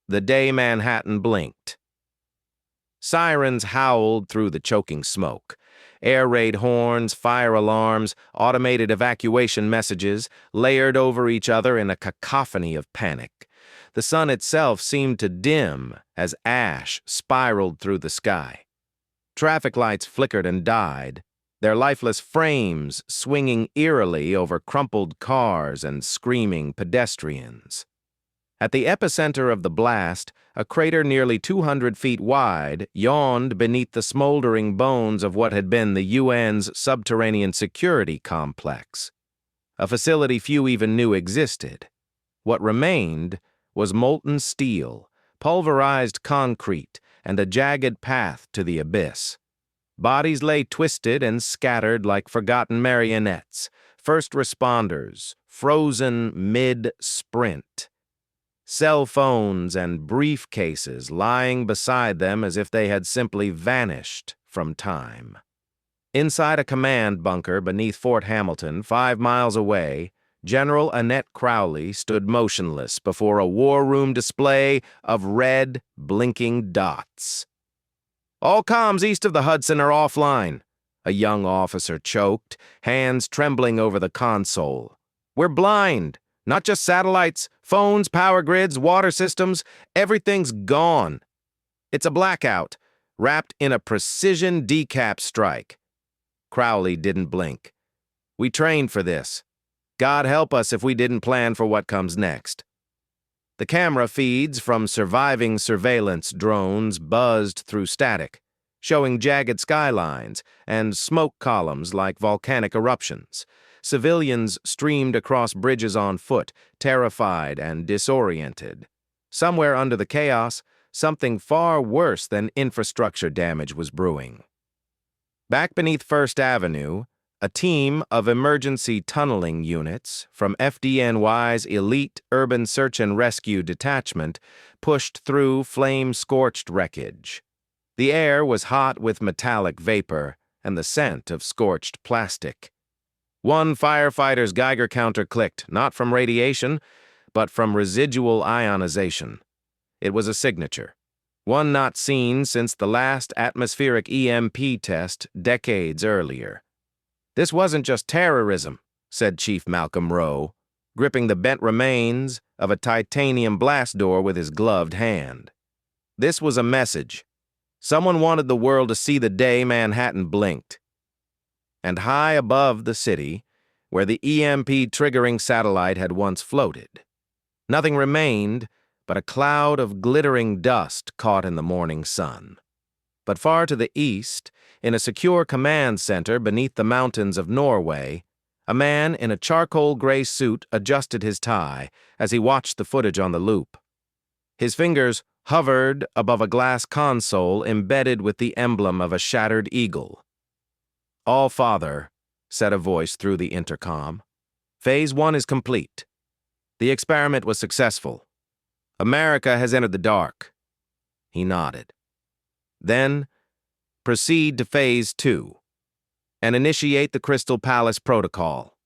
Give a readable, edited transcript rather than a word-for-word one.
The day Manhattan blinked. Sirens howled through the choking smoke. Air raid horns, fire alarms, automated evacuation messages layered over each other in a cacophony of panic. The sun itself seemed to dim as ash spiraled through the sky. Traffic lights flickered and died, their lifeless frames swinging eerily over crumpled cars and screaming pedestrians. At the epicenter of the blast, a crater nearly 200 feet wide yawned beneath the smoldering bones of what had been the UN's subterranean security complex, a facility few even knew existed. What remained was molten steel, pulverized concrete, and a jagged path to the abyss. Bodies lay twisted and scattered like forgotten marionettes, first responders, frozen mid-sprint. Cell phones and briefcases lying beside them as if they had simply vanished from time. Inside a command bunker beneath Fort Hamilton, 5 miles away, General Annette Crowley stood motionless before a war room display of red, blinking dots. "All comms east of the Hudson are offline," a young officer choked, hands trembling over the console. "We're blind. Not just satellites, phones, power grids, water systems, everything's gone. It's a blackout, wrapped in a precision decap strike." Crowley didn't blink. "We trained for this. God help us if we didn't plan for what comes next." The camera feeds from surviving surveillance drones buzzed through static, showing jagged skylines and smoke columns like volcanic eruptions. Civilians streamed across bridges on foot, terrified and disoriented. Somewhere under the chaos, something far worse than infrastructure damage was brewing. Back beneath First Avenue, a team of emergency tunneling units from FDNY's elite urban search and rescue detachment pushed through flame-scorched wreckage. The air was hot with metallic vapor and the scent of scorched plastic. One firefighter's Geiger counter clicked, not from radiation, but from residual ionization. It was a signature, one not seen since the last atmospheric EMP test decades earlier. "This wasn't just terrorism," said Chief Malcolm Rowe, gripping the bent remains of a titanium blast door with his gloved hand. "This was a message. Someone wanted the world to see the day Manhattan blinked." And high above the city, where the EMP-triggering satellite had once floated, nothing remained but a cloud of glittering dust caught in the morning sun. But far to the east, in a secure command center beneath the mountains of Norway, a man in a charcoal-gray suit adjusted his tie as he watched the footage on the loop. His fingers hovered above a glass console embedded with the emblem of a shattered eagle. "All Father," said a voice through the intercom. "Phase 1 is complete. The experiment was successful. America has entered the dark." He nodded. "Then, proceed to Phase 2 and initiate the Crystal Palace Protocol."